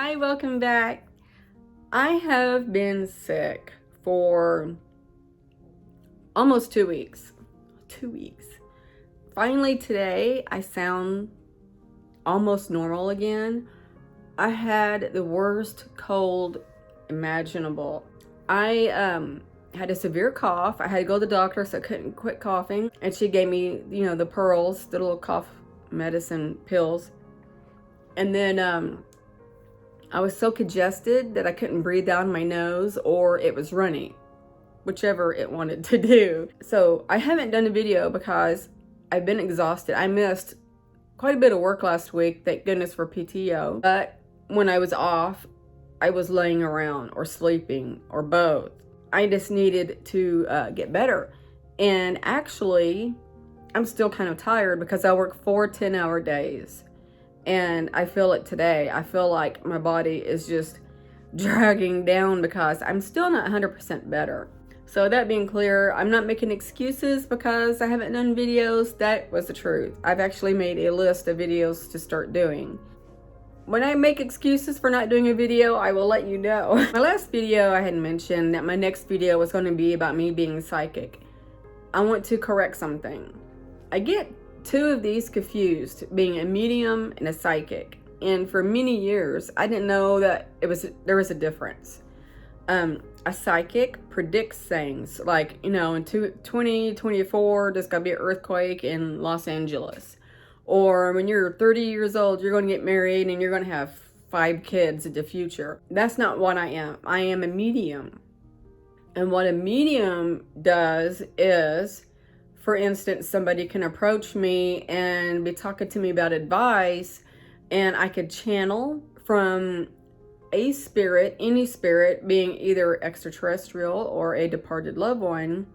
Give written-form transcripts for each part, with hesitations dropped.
Hi, welcome back. I have been sick for almost 2 weeks. 2 weeks. Finally today, I sound almost normal again. I had the worst cold imaginable. I had a severe cough. I had to go to the doctor so I couldn't quit coughing. And she gave me, the pearls, the little cough medicine pills. And then I was so congested that I couldn't breathe down my nose, or it was runny, whichever it wanted to do. So I haven't done a video because I've been exhausted. I missed quite a bit of work last week, thank goodness for PTO. But when I was off, I was laying around or sleeping or both. I just needed to get better. And actually, I'm still kind of tired because I work 4 10-hour days. And I feel it today. I feel like my body is just dragging down because I'm still not 100% better. So that being clear, I'm not making excuses because I haven't done videos. That was the truth. I've actually made a list of videos to start doing. When I make excuses for not doing a video, I will let you know. My last video, I had mentioned that my next video was going to be about me being psychic. I want to correct something. I get two of these confused, being a medium and a psychic. And for many years, I didn't know that there was a difference. A psychic predicts things like, in 2024, there's going to be an earthquake in Los Angeles. Or when you're 30 years old, you're going to get married and you're going to have 5 kids in the future. That's not what I am. I am a medium. And what a medium does is, for instance, somebody can approach me and be talking to me about advice, and I could channel from a spirit, any spirit, being either extraterrestrial or a departed loved one,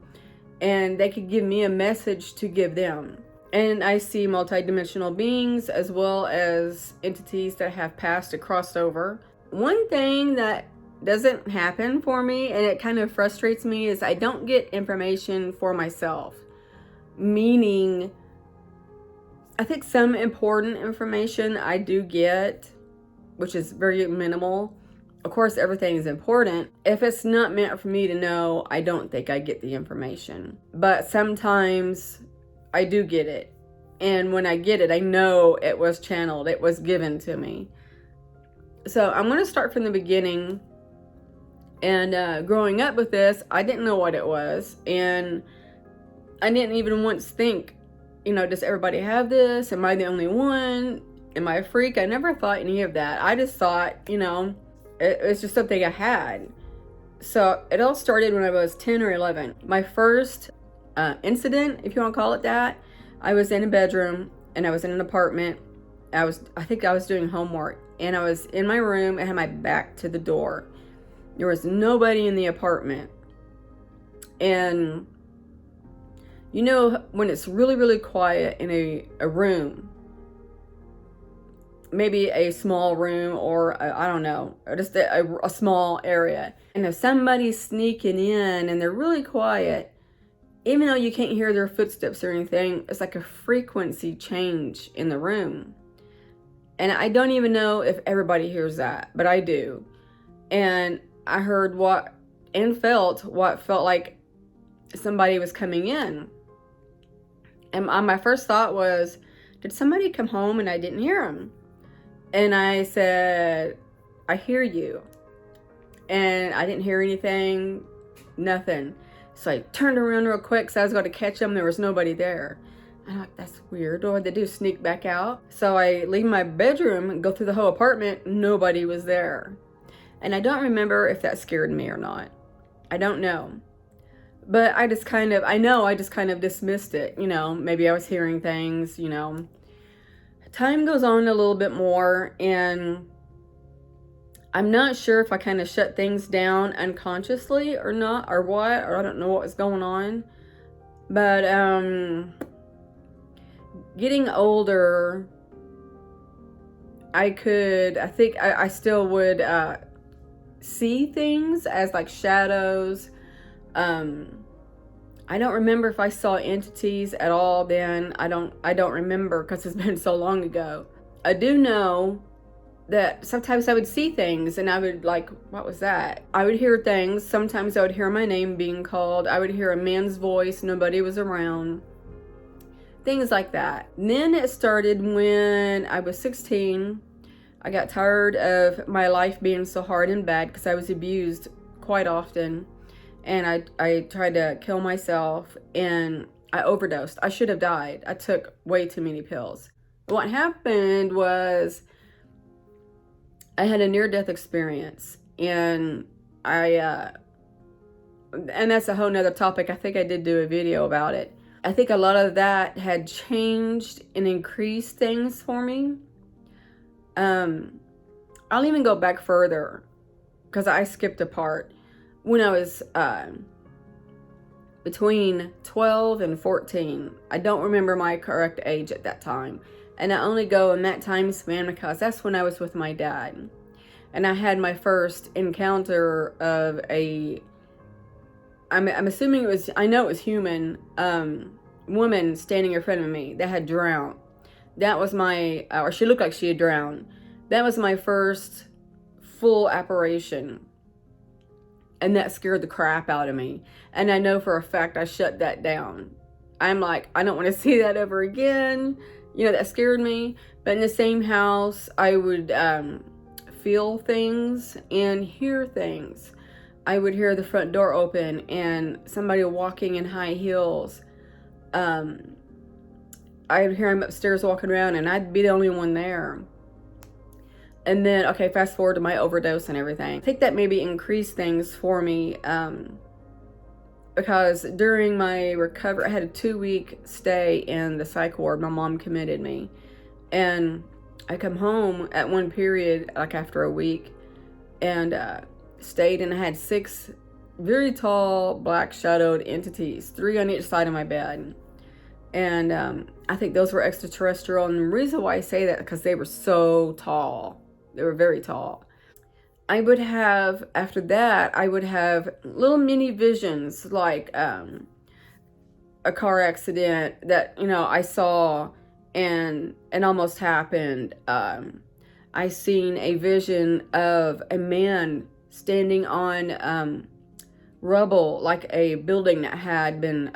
and they could give me a message to give them. And I see multidimensional beings as well as entities that have passed or crossed over. One thing that doesn't happen for me, and it kind of frustrates me, is I don't get information for myself. Meaning, I think some important information I do get, which is very minimal. Of course, everything is important. If it's not meant for me to know, I don't think I get the information. But sometimes I do get it. And when I get it, I know it was channeled. It was given to me. So I'm going to start from the beginning. And growing up with this, I didn't know what it was. And I didn't even once think, does everybody have this? Am I the only one? Am I a freak? I never thought any of that. I just thought, it was just something I had. So it all started when I was 10 or 11. My first incident, if you want to call it that, I was in a bedroom and I was in an apartment. I think I was doing homework, and I was in my room and had my back to the door. There was nobody in the apartment. And when it's really, really quiet in a room, maybe a small room or I don't know, or just a small area. And if somebody's sneaking in and they're really quiet, even though you can't hear their footsteps or anything, it's like a frequency change in the room. And I don't even know if everybody hears that, but I do. And I heard felt what felt like somebody was coming in. And my first thought was, did somebody come home and I didn't hear them? And I said, I hear you. And I didn't hear anything, nothing. So I turned around real quick, so I was going to catch them. There was nobody there. I'm like, that's weird. What did they do? Sneak back out? So I leave my bedroom and go through the whole apartment. Nobody was there. And I don't remember if that scared me or not. I don't know. But I just kind of dismissed it. Maybe I was hearing things, Time goes on a little bit more, and I'm not sure if I kind of shut things down unconsciously or not, or what, or I don't know what was going on. But getting older, I think I still would see things as like shadows. I don't remember if I saw entities at all then. I don't remember because it's been so long ago. I do know that sometimes I would see things and I would like, what was that? I would hear things. Sometimes I would hear my name being called. I would hear a man's voice. Nobody was around. Things like that. And then it started when I was 16. I got tired of my life being so hard and bad because I was abused quite often. And I tried to kill myself and I overdosed. I should have died. I took way too many pills. What happened was I had a near-death experience, and and that's a whole nother topic. I think I did do a video about it. I think a lot of that had changed and increased things for me. I'll even go back further because I skipped a part. When I was between 12 and 14, I don't remember my correct age at that time. And I only go in that time span because that's when I was with my dad. And I had my first encounter of I'm assuming it was, I know it was human, woman standing in front of me that had drowned. That was my, or she looked like she had drowned. That was my first full apparition. And that scared the crap out of me. And I know for a fact I shut that down. I'm like, I don't want to see that ever again. You know, that scared me. But in the same house, I would feel things and hear things. I would hear the front door open and somebody walking in high heels. I would hear him upstairs walking around and I'd be the only one there. And then, okay, fast forward to my overdose and everything. I think that maybe increased things for me because during my recovery, I had a 2-week stay in the psych ward. My mom committed me. And I come home at one period, like after a week, and stayed, and I had 6 very tall, black shadowed entities, 3 on each side of my bed. And I think those were extraterrestrial. And the reason why I say that, because they were so tall. They were very tall. I would have, after that, I would have little mini visions, like a car accident that, you know, I saw and almost happened. I seen a vision of a man standing on rubble, like a building that had been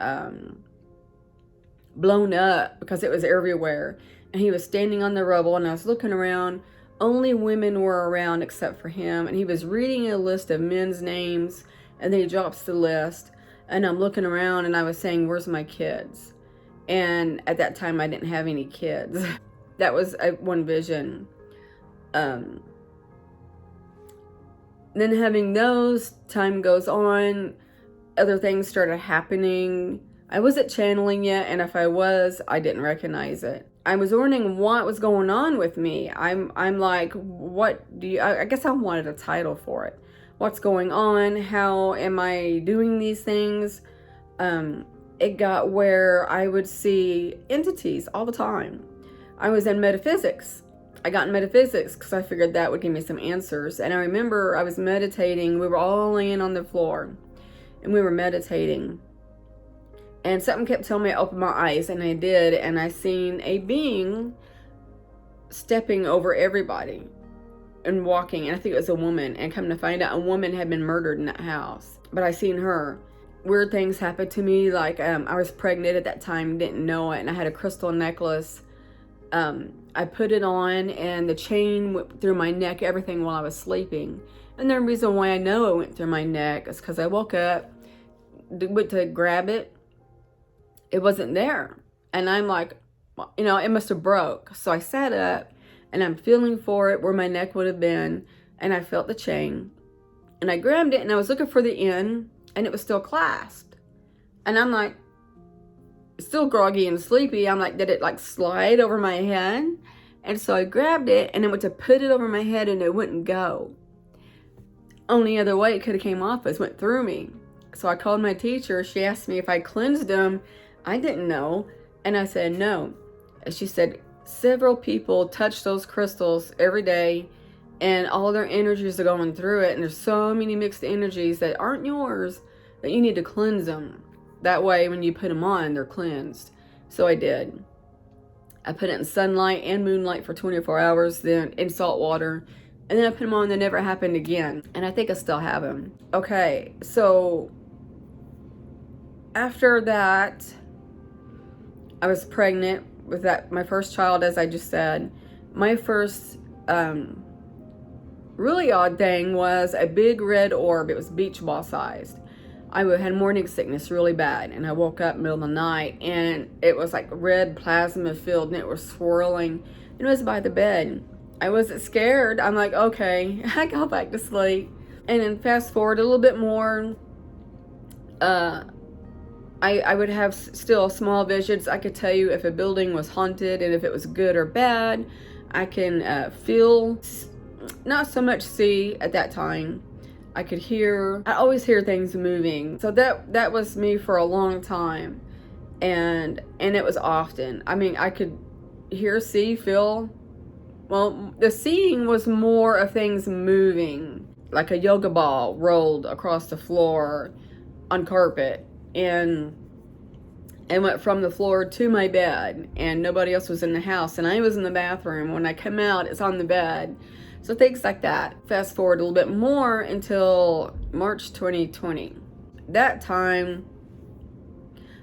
blown up because it was everywhere. And he was standing on the rubble, and I was looking around. Only women were around except for him, and he was reading a list of men's names, and then he drops the list, and I'm looking around, and I was saying, where's my kids? And at that time, I didn't have any kids. That was one vision. Then having those, time goes on, other things started happening. I wasn't channeling yet, and if I was, I didn't recognize it. I was wondering what was going on with me. I'm like, what do you, I guess I wanted a title for it. What's going on? How am I doing these things? It got where I would see entities all the time. I was in metaphysics. I got in metaphysics because I figured that would give me some answers. And I remember I was meditating. We were all laying on the floor and we were meditating. And something kept telling me to open my eyes, and I did, and I seen a being stepping over everybody and walking, and I think it was a woman, and come to find out a woman had been murdered in that house. But I seen her. Weird things happened to me, like I was pregnant at that time, didn't know it, and I had a crystal necklace. I put it on, and the chain went through my neck, everything while I was sleeping. And the reason why I know it went through my neck is because I woke up, went to grab it, it wasn't there. And I'm like, you know, it must have broke. So I sat up and I'm feeling for it where my neck would have been. And I felt the chain. And I grabbed it and I was looking for the end and it was still clasped. And I'm like, still groggy and sleepy. I'm like, did it like slide over my head? And so I grabbed it and I went to put it over my head and it wouldn't go. Only other way it could have came off is went through me. So I called my teacher. She asked me if I cleansed them. I didn't know. And I said, no. And she said, several people touch those crystals every day and all their energies are going through it. And there's so many mixed energies that aren't yours that you need to cleanse them. That way, when you put them on, they're cleansed. So I did. I put it in sunlight and moonlight for 24 hours, then in salt water. And then I put them on, they never happened again. And I think I still have them. Okay, so after that, I was pregnant with my first child, as I just said. My first really odd thing was a big red orb. It was beach ball sized. I had morning sickness really bad, and I woke up in the middle of the night, and it was like red plasma filled, and it was swirling. It was by the bed. I wasn't scared. I'm like, okay, I go back to sleep. And then fast forward a little bit more, I would have still small visions. I could tell you if a building was haunted and if it was good or bad. I can feel, not so much see at that time. I could hear, I always hear things moving. So that was me for a long time. And it was often. I mean, I could hear, see, feel. Well, the seeing was more of things moving, like a yoga ball rolled across the floor on carpet, and went from the floor to my bed, and nobody else was in the house, and I was in the bathroom. When I come out, it's on the bed. So things like that. Fast forward a little bit more until March 2020. That time,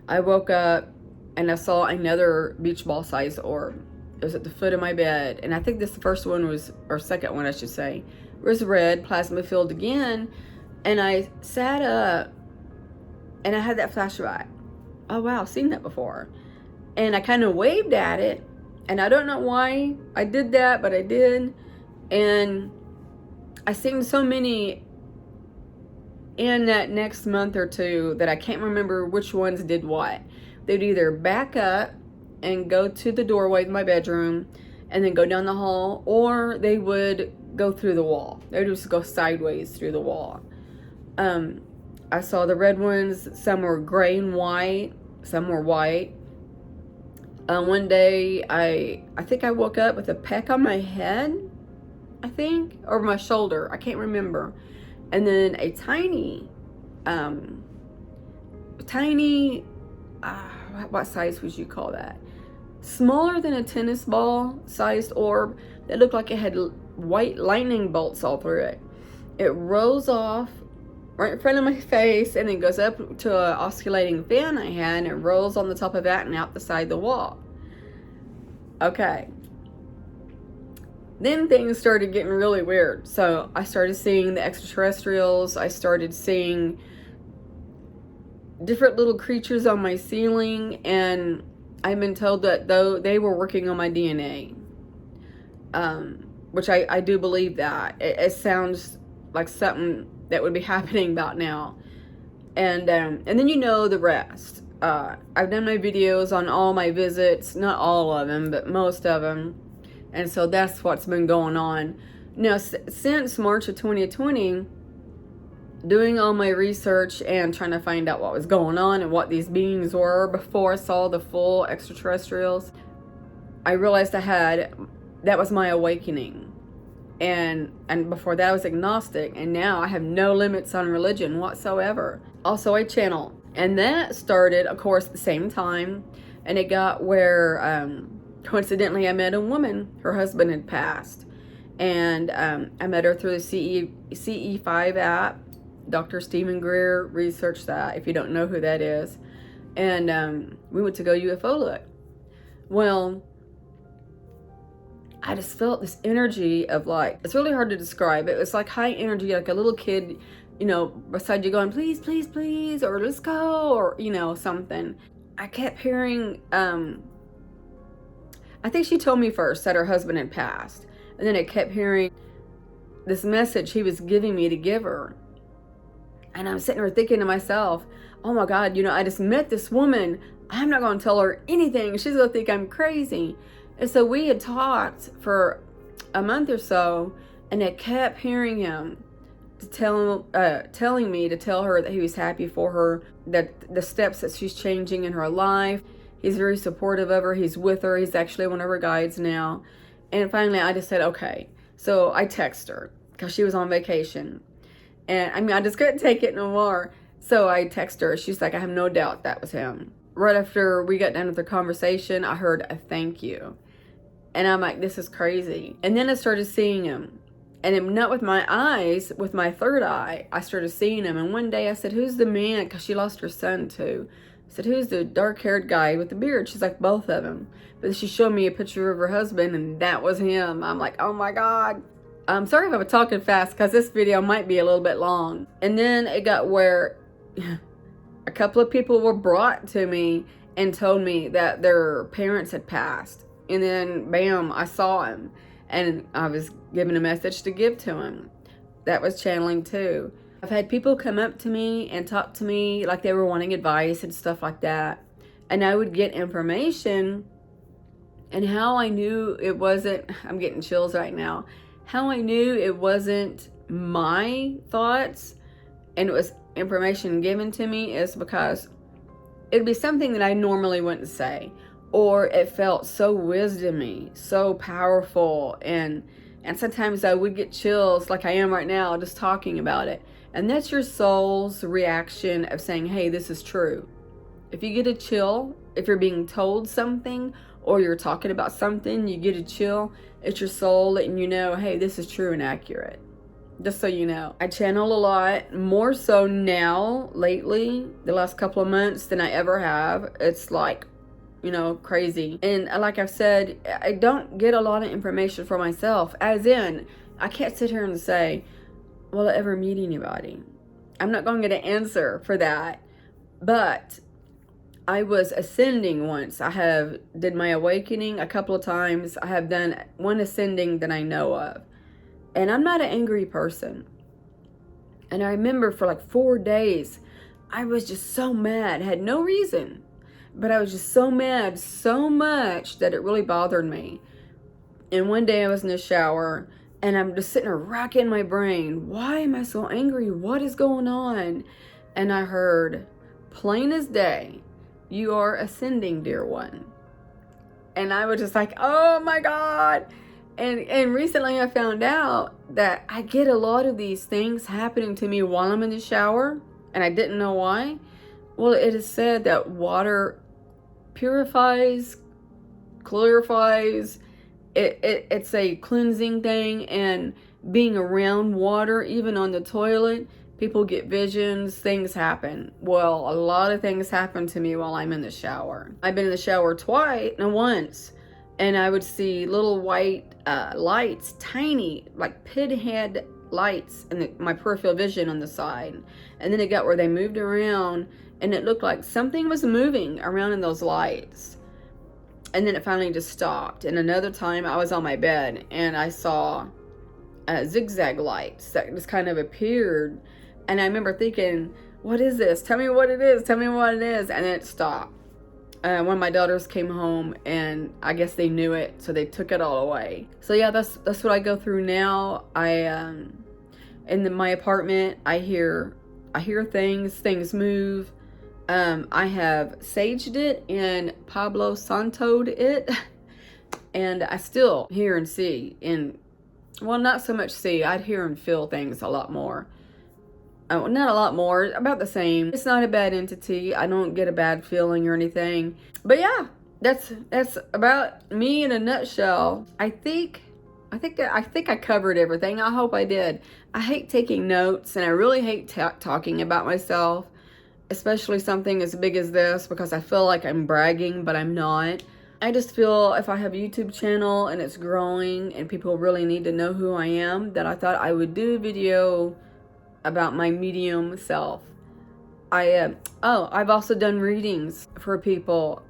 I woke up and I saw another beach ball sized orb. It was at the foot of my bed, and I think this first one was, or second one I should say, was red, plasma filled again. And I sat up and I had that flashback. Oh wow, I've seen that before. And I kind of waved at it, and I don't know why I did that, but I did. And I seen so many in that next month or two that I can't remember which ones did what. They'd either back up and go to the doorway of my bedroom and then go down the hall, or they would go through the wall. They would just go sideways through the wall. I saw the red ones. Some were gray and white, some were white. One day I think I woke up with a peck on my head, I think, or my shoulder, I can't remember. And then a tiny, what size would you call that? Smaller than a tennis ball sized orb that looked like it had white lightning bolts all through it. It rolls off right in front of my face, and then goes up to an oscillating fan I had, and it rolls on the top of that and out the side of the wall. Okay. Then things started getting really weird. So I started seeing the extraterrestrials. I started seeing different little creatures on my ceiling, and I've been told that though they were working on my DNA, which I do believe that. It sounds like something that would be happening about now. And then you know the rest. I've done my videos on all my visits, not all of them, but most of them. And so that's what's been going on. Now, since March of 2020, doing all my research and trying to find out what was going on and what these beings were before I saw the full extraterrestrials, I realized that was my awakening. And before that I was agnostic, and now I have no limits on religion whatsoever. Also I channel. And that started, of course, at the same time, and it got where coincidentally I met a woman. Her husband had passed, and I met her through the CE5 app. Dr. Stephen Greer, researched that if you don't know who that is. And we went to go UFO look. Well, I just felt this energy of, like, it's really hard to describe. It was like high energy, like a little kid, you know, beside you going, please, please, please, or let's go, or, you know, something. I kept hearing, I think she told me first that her husband had passed. And then I kept hearing this message he was giving me to give her. And I'm sitting there thinking to myself, oh my God, you know, I just met this woman. I'm not going to tell her anything. She's going to think I'm crazy. And so we had talked for a month or so, and I kept hearing him telling me to tell her that he was happy for her, that the steps that she's changing in her life. He's very supportive of her. He's with her. He's actually one of her guides now. And finally, I just said, okay. So I texted her because she was on vacation. And I mean, I just couldn't take it no more. So I texted her. She's like, I have no doubt that was him. right after we got done with the conversation, I heard a thank you. And I'm like, this is crazy. And then I started seeing him. And not with my eyes, with my third eye, I started seeing him. And one day I said, who's the man? Because she lost her son too. I said, who's the dark-haired guy with the beard? She's like, both of them. But she showed me a picture of her husband, and that was him. I'm like, oh my God. I'm sorry if I'm talking fast, because this video might be a little bit long. And then it got where a couple of people were brought to me and told me that their parents had passed. And then, bam, I saw him. And I was given a message to give to him. That was channeling too. I've had people come up to me and talk to me like they were wanting advice and stuff like that. And I would get information. And how I knew it wasn't, I'm getting chills right now. How I knew it wasn't my thoughts and it was information given to me is because it'd be something that I normally wouldn't say. Or it felt so wisdomy, so powerful, and sometimes I would get chills like I am right now just talking about it. And that's your soul's reaction of saying, hey, this is true. If you get a chill, if you're being told something or you're talking about something, you get a chill, it's your soul letting you know, hey, this is true and accurate. Just so you know. I channel a lot, more so now, lately, the last couple of months than I ever have. It's like, you know, crazy. And like I've said, I don't get a lot of information for myself, as in, I can't sit here and say, will I ever meet anybody? I'm not going to get an answer for that. But I was ascending once. I did my awakening a couple of times. I have done one ascending that I know of. And I'm not an angry person. And I remember for like 4 days, I was just so mad, had no reason. But I was just so mad so much that it really bothered me. And one day I was in the shower and I'm just sitting there racking my brain. Why am I so angry? What is going on? And I heard, plain as day, you are ascending, dear one. And I was just like, oh my God. And recently I found out that I get a lot of these things happening to me while I'm in the shower. And I didn't know why. Well, it is said that water purifies, clarifies. It's a cleansing thing, and being around water, even on the toilet, people get visions, things happen. Well, a lot of things happen to me while I'm in the shower. I've been in the shower once, and I would see little white lights, tiny, like pinhead lights in my peripheral vision on the side. And then it got where they moved around, and it looked like something was moving around in those lights. And then it finally just stopped. And another time I was on my bed and I saw zigzag lights that just kind of appeared. And I remember thinking, what is this? Tell me what it is. Tell me what it is. And then it stopped. One of my daughters came home and I guess they knew it, so they took it all away. So yeah, that's what I go through now. In my apartment, I hear things move. I have saged it and Palo Santo'd it, and I still hear and see, and well, not so much see, I'd hear and feel things a lot more. Not a lot more, about the same. It's not a bad entity. I don't get a bad feeling or anything. But yeah, that's about me in a nutshell. I think I covered everything. I hope I did. I hate taking notes, and I really hate talking about myself, especially something as big as this, because I feel like I'm bragging, but I'm not. I just feel if I have a YouTube channel and it's growing and people really need to know who I am, that I thought I would do a video about my medium self. I've also done readings for people,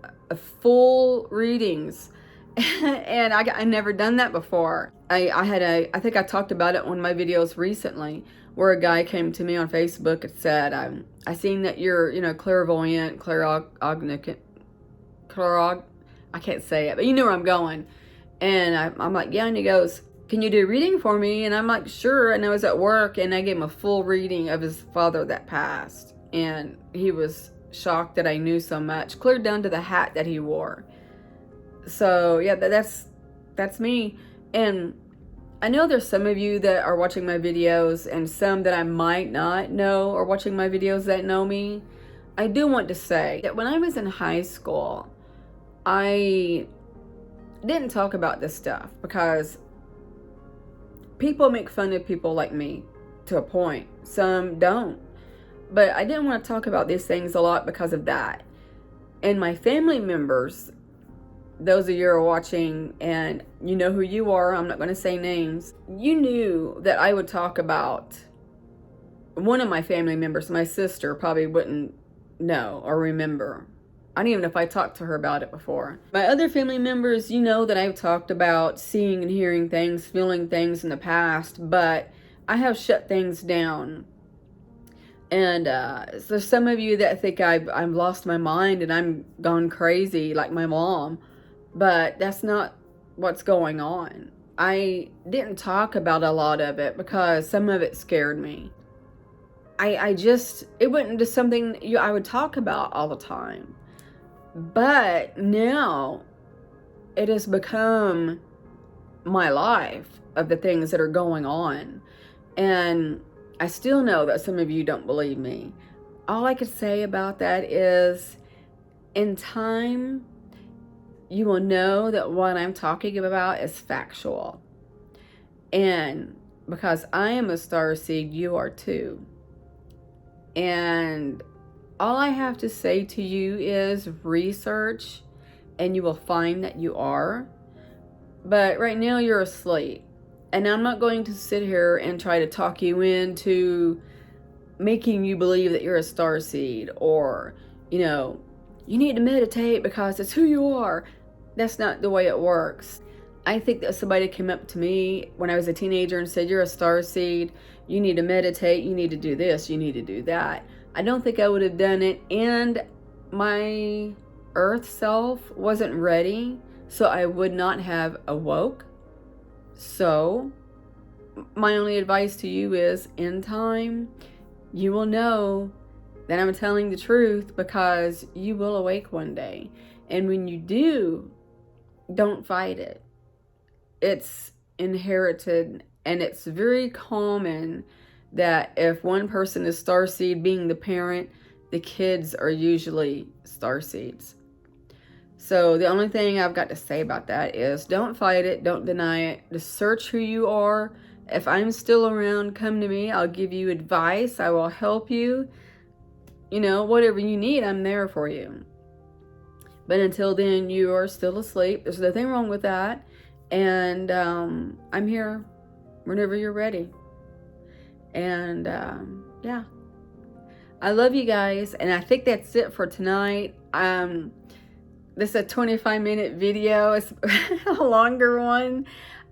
full readings. And I never done that before. I think I talked about it on one of my videos recently, where a guy came to me on Facebook and said, I seen that you're, clairvoyant, I can't say it, but you know where I'm going. And I'm like, yeah, and he goes, can you do a reading for me? And I'm like, sure. And I was at work, and I gave him a full reading of his father that passed. And he was shocked that I knew so much, clear down to the hat that he wore. So yeah, that's me. And I know there's some of you that are watching my videos, and some that I might not know are watching my videos that know me. I do want to say that when I was in high school, I didn't talk about this stuff because people make fun of people like me to a point. Some don't. But I didn't want to talk about these things a lot because of that. And my family members, those of you who are watching, and you know who you are, I'm not going to say names, you knew that I would talk about one of my family members. My sister probably wouldn't know or remember. I don't even know if I talked to her about it before. My other family members, you know that I've talked about seeing and hearing things, feeling things in the past, but I have shut things down. And so some of you that think I've lost my mind and I'm gone crazy like my mom, but that's not what's going on. I didn't talk about a lot of it because some of it scared me. It wasn't just something I would talk about all the time. But now it has become my life of the things that are going on. And I still know that some of you don't believe me. All I could say about that is, in time, you will know that what I'm talking about is factual. And because I am a starseed, you are too. And all I have to say to you is research, and you will find that you are. But right now you're asleep. And I'm not going to sit here and try to talk you into making you believe that you're a starseed, or, you know, you need to meditate because it's who you are. That's not the way it works. I think that somebody came up to me when I was a teenager and said, you're a starseed, you need to meditate, you need to do this, you need to do that. I don't think I would have done it, and my earth self wasn't ready, so I would not have awoke. So my only advice to you is, in time, you will know that I'm telling the truth, because you will awake one day. And when you do, don't fight it. It's inherited, and it's very common that if one person is starseed, being the parent, the kids are usually starseeds. So the only thing I've got to say about that is, don't fight it, don't deny it, just search who you are. If I'm still around, come to me, I'll give you advice, I will help you. You know, whatever you need, I'm there for you. But until then, you are still asleep. There's nothing wrong with that. And I'm here whenever you're ready. And yeah, I love you guys, and I think that's it for tonight. This is a 25-minute video. It's a longer one.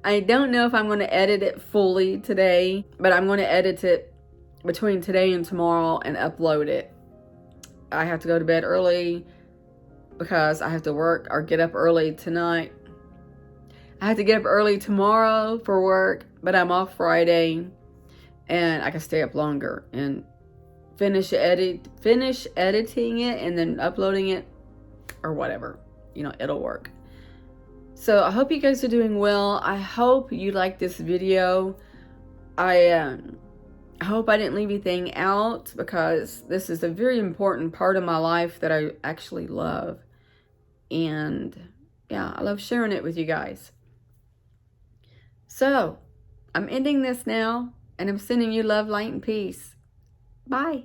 I don't know if I'm going to edit it fully today, but I'm going to edit it between today and tomorrow and upload it. I have to go to bed early because I have to work, or get up early tonight. I have to get up early tomorrow for work, but I'm off Friday, and I can stay up longer and finish editing it and then uploading it, or whatever. You know, it'll work. So I hope you guys are doing well. I hope you like this video. I hope I didn't leave anything out, because this is a very important part of my life that I actually love. And yeah, I love sharing it with you guys. So I'm ending this now, and I'm sending you love, light, and peace. Bye.